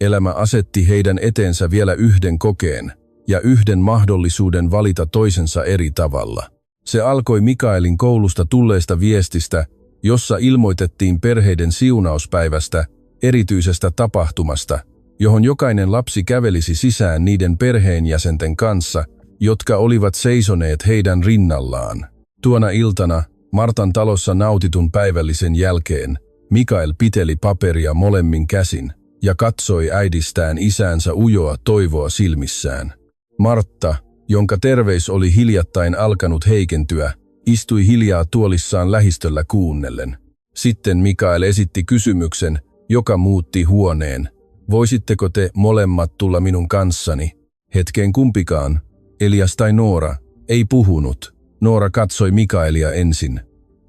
elämä asetti heidän eteensä vielä yhden kokeen ja yhden mahdollisuuden valita toisensa eri tavalla. Se alkoi Mikaelin koulusta tulleesta viestistä, jossa ilmoitettiin perheiden siunauspäivästä, erityisestä tapahtumasta, johon jokainen lapsi kävelisi sisään niiden perheenjäsenten kanssa, jotka olivat seisoneet heidän rinnallaan. Tuona iltana, Martan talossa nautitun päivällisen jälkeen, Mikael piteli paperia molemmin käsin ja katsoi äidistään isäänsä ujoa toivoa silmissään. Martta, jonka terveys oli hiljattain alkanut heikentyä, istui hiljaa tuolissaan lähistöllä kuunnellen. Sitten Mikael esitti kysymyksen, joka muutti huoneen. Voisitteko te molemmat tulla minun kanssani? Hetken kumpikaan, Elias tai Noora, ei puhunut. Noora katsoi Mikaelia ensin.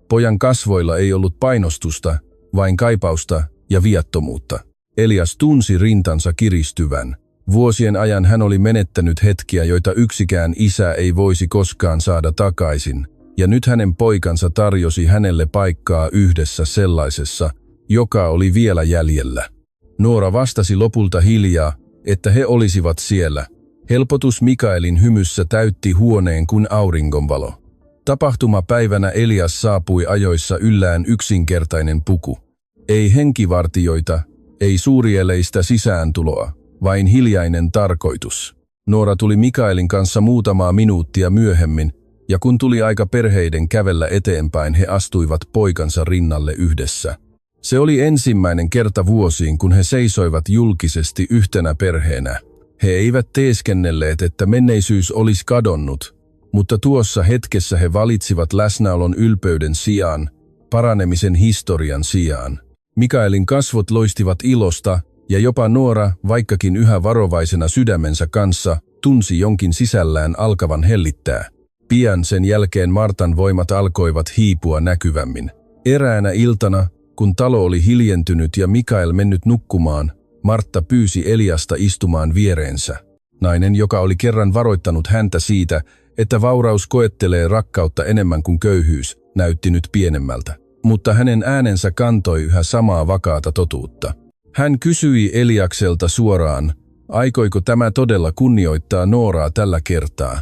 Pojan kasvoilla ei ollut painostusta, vain kaipausta ja viattomuutta. Elias tunsi rintansa kiristyvän. Vuosien ajan hän oli menettänyt hetkiä, joita yksikään isä ei voisi koskaan saada takaisin, ja nyt hänen poikansa tarjosi hänelle paikkaa yhdessä sellaisessa, joka oli vielä jäljellä. Noora vastasi lopulta hiljaa, että he olisivat siellä. Helpotus Mikaelin hymyssä täytti huoneen kuin auringonvalo. Tapahtumapäivänä Elias saapui ajoissa yllään yksinkertainen puku. Ei henkivartijoita, ei suurieleistä sisääntuloa, vain hiljainen tarkoitus. Noora tuli Mikaelin kanssa muutamaa minuuttia myöhemmin, ja kun tuli aika perheiden kävellä eteenpäin, he astuivat poikansa rinnalle yhdessä. Se oli ensimmäinen kerta vuosiin, kun he seisoivat julkisesti yhtenä perheenä. He eivät teeskennelleet, että menneisyys olisi kadonnut, mutta tuossa hetkessä he valitsivat läsnäolon ylpeyden sijaan, paranemisen historian sijaan. Mikaelin kasvot loistivat ilosta, ja jopa Noora, vaikkakin yhä varovaisena sydämensä kanssa, tunsi jonkin sisällään alkavan hellittää. Pian sen jälkeen Martan voimat alkoivat hiipua näkyvämmin. Eräänä iltana, kun talo oli hiljentynyt ja Mikael mennyt nukkumaan, Martta pyysi Eliasta istumaan viereensä. Nainen, joka oli kerran varoittanut häntä siitä, että vauraus koettelee rakkautta enemmän kuin köyhyys, näytti nyt pienemmältä. Mutta hänen äänensä kantoi yhä samaa vakaata totuutta. Hän kysyi Eliakselta suoraan, aikoiko tämä todella kunnioittaa Nooraa tällä kertaa.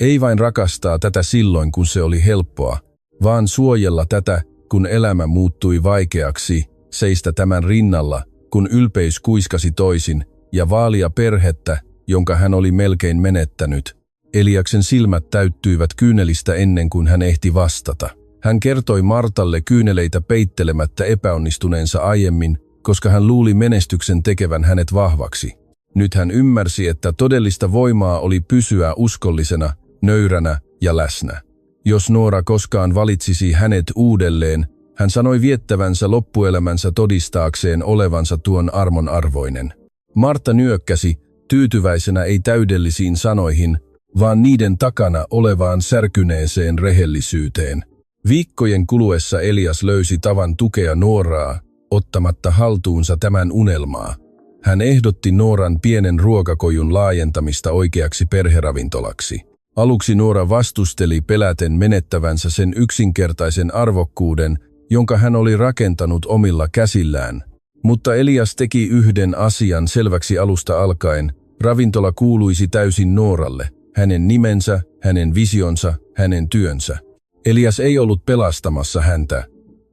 Ei vain rakastaa tätä silloin, kun se oli helppoa, vaan suojella tätä, kun elämä muuttui vaikeaksi, seistä tämän rinnalla, kun ylpeys kuiskasi toisin, ja vaalia perhettä, jonka hän oli melkein menettänyt. Eliaksen silmät täyttyivät kyynelistä ennen kuin hän ehti vastata. Hän kertoi Martalle kyyneleitä peittelemättä epäonnistuneensa aiemmin, koska hän luuli menestyksen tekevän hänet vahvaksi. Nyt hän ymmärsi, että todellista voimaa oli pysyä uskollisena, nöyränä ja läsnä. Jos Noora koskaan valitsisi hänet uudelleen, hän sanoi viettävänsä loppuelämänsä todistaakseen olevansa tuon armon arvoinen. Marta nyökkäsi, tyytyväisenä ei täydellisiin sanoihin, vaan niiden takana olevaan särkyneeseen rehellisyyteen. Viikkojen kuluessa Elias löysi tavan tukea Nooraa, ottamatta haltuunsa tämän unelmaa. Hän ehdotti Nooran pienen ruokakojun laajentamista oikeaksi perheravintolaksi. Aluksi Noora vastusteli peläten menettävänsä sen yksinkertaisen arvokkuuden, jonka hän oli rakentanut omilla käsillään. Mutta Elias teki yhden asian selväksi alusta alkaen. Ravintola kuuluisi täysin Nooralle, hänen nimensä, hänen visionsa, hänen työnsä. Elias ei ollut pelastamassa häntä.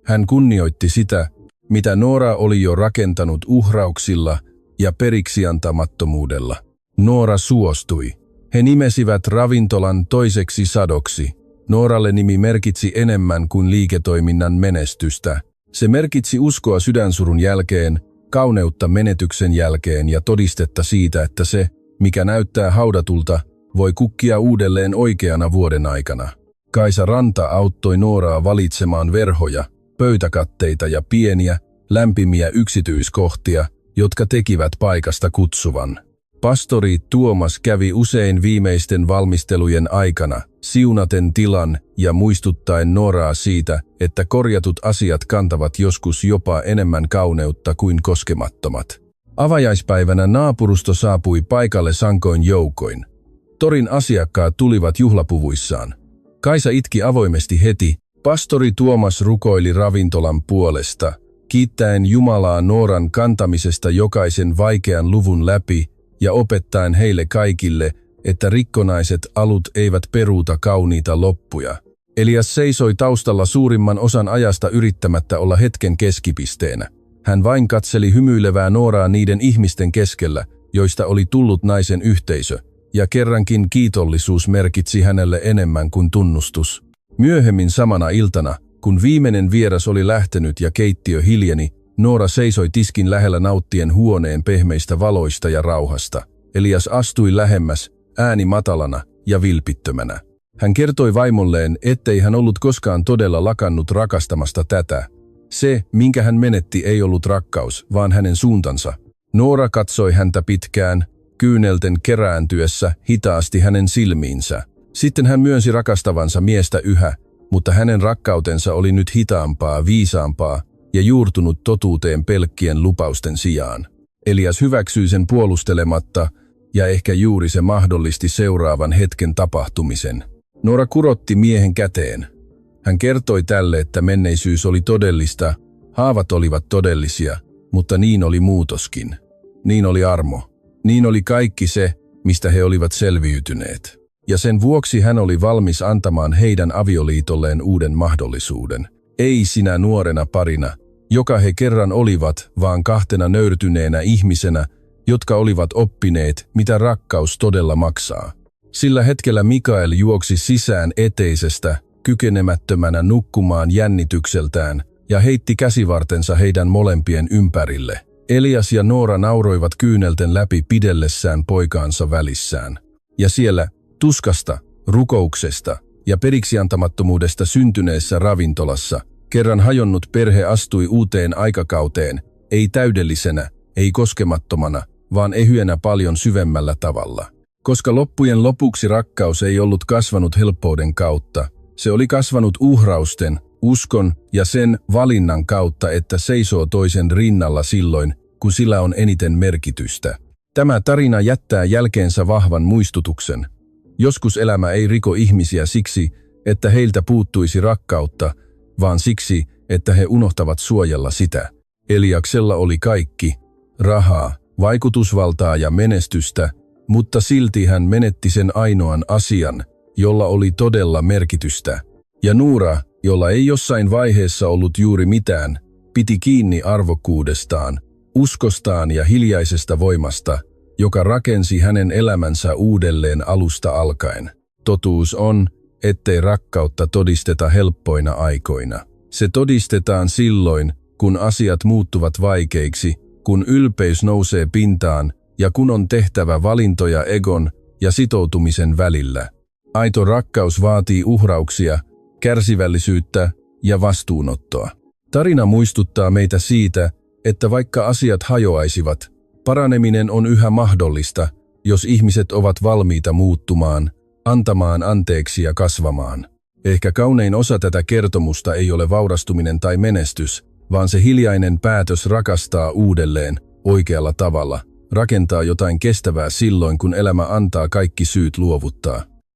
Hän kunnioitti sitä, mitä Noora oli jo rakentanut uhrauksilla ja periksiantamattomuudella. Noora suostui. He nimesivät ravintolan toiseksi sadoksi. Nooralle nimi merkitsi enemmän kuin liiketoiminnan menestystä. Se merkitsi uskoa sydänsurun jälkeen, kauneutta menetyksen jälkeen ja todistetta siitä, että se, mikä näyttää haudatulta, voi kukkia uudelleen oikeana vuoden aikana. Kaisa Ranta auttoi Nooraa valitsemaan verhoja, pöytäkatteita ja pieniä, lämpimiä yksityiskohtia, jotka tekivät paikasta kutsuvan. Pastori Tuomas kävi usein viimeisten valmistelujen aikana, siunaten tilan ja muistuttaen Nooraa siitä, että korjatut asiat kantavat joskus jopa enemmän kauneutta kuin koskemattomat. Avajaispäivänä naapurusto saapui paikalle sankoin joukoin. Torin asiakkaat tulivat juhlapuvuissaan. Kaisa itki avoimesti heti. Pastori Tuomas rukoili ravintolan puolesta, kiittäen Jumalaa Nooran kantamisesta jokaisen vaikean luvun läpi ja opettaen heille kaikille, että rikkonaiset alut eivät peruuta kauniita loppuja. Elias seisoi taustalla suurimman osan ajasta yrittämättä olla hetken keskipisteenä. Hän vain katseli hymyilevää Nooraa niiden ihmisten keskellä, joista oli tullut naisen yhteisö, ja kerrankin kiitollisuus merkitsi hänelle enemmän kuin tunnustus. Myöhemmin samana iltana, kun viimeinen vieras oli lähtenyt ja keittiö hiljeni, Noora seisoi tiskin lähellä nauttien huoneen pehmeistä valoista ja rauhasta. Elias astui lähemmäs, ääni matalana ja vilpittömänä. Hän kertoi vaimolleen, ettei hän ollut koskaan todella lakannut rakastamasta tätä. Se, minkä hän menetti, ei ollut rakkaus, vaan hänen suuntansa. Noora katsoi häntä pitkään, kyynelten kerääntyessä hitaasti hänen silmiinsä. Sitten hän myönsi rakastavansa miestä yhä, mutta hänen rakkautensa oli nyt hitaampaa, viisaampaa ja juurtunut totuuteen pelkkien lupausten sijaan. Elias hyväksyi sen puolustelematta, ja ehkä juuri se mahdollisti seuraavan hetken tapahtumisen. Noora kurotti miehen käteen. Hän kertoi tälle, että menneisyys oli todellista, haavat olivat todellisia, mutta niin oli muutoskin. Niin oli armo. Niin oli kaikki se, mistä he olivat selviytyneet. Ja sen vuoksi hän oli valmis antamaan heidän avioliitolleen uuden mahdollisuuden. Ei sinä nuorena parina, joka he kerran olivat, vaan kahtena nöyrtyneenä ihmisenä, jotka olivat oppineet, mitä rakkaus todella maksaa. Sillä hetkellä Mikael juoksi sisään eteisestä, kykenemättömänä nukkumaan jännitykseltään, ja heitti käsivartensa heidän molempien ympärille. Elias ja Noora nauroivat kyynelten läpi pidellessään poikaansa välissään. Ja siellä, tuskasta, rukouksesta ja periksiantamattomuudesta syntyneessä ravintolassa, kerran hajonnut perhe astui uuteen aikakauteen, ei täydellisenä, ei koskemattomana, vaan ehyenä paljon syvemmällä tavalla. Koska loppujen lopuksi rakkaus ei ollut kasvanut helppouden kautta, se oli kasvanut uhrausten, uskon ja sen valinnan kautta, että seisoo toisen rinnalla silloin, kun sillä on eniten merkitystä. Tämä tarina jättää jälkeensä vahvan muistutuksen. Joskus elämä ei riko ihmisiä siksi, että heiltä puuttuisi rakkautta, vaan siksi, että he unohtavat suojella sitä. Eliaksella oli kaikki, rahaa, vaikutusvaltaa ja menestystä, mutta silti hän menetti sen ainoan asian, jolla oli todella merkitystä. Ja Noora, jolla ei jossain vaiheessa ollut juuri mitään, piti kiinni arvokkuudestaan, uskostaan ja hiljaisesta voimasta, joka rakensi hänen elämänsä uudelleen alusta alkaen. Totuus on, ettei rakkautta todisteta helppoina aikoina. Se todistetaan silloin, kun asiat muuttuvat vaikeiksi, kun ylpeys nousee pintaan ja kun on tehtävä valintoja egon ja sitoutumisen välillä. Aito rakkaus vaatii uhrauksia, kärsivällisyyttä ja vastuunottoa. Tarina muistuttaa meitä siitä, että vaikka asiat hajoaisivat, paraneminen on yhä mahdollista, jos ihmiset ovat valmiita muuttumaan, antamaan anteeksi ja kasvamaan. Ehkä kaunein osa tätä kertomusta ei ole vaurastuminen tai menestys, vaan se hiljainen päätös rakastaa uudelleen, oikealla tavalla, rakentaa jotain kestävää silloin, kun elämä antaa kaikki syyt luovuttaa.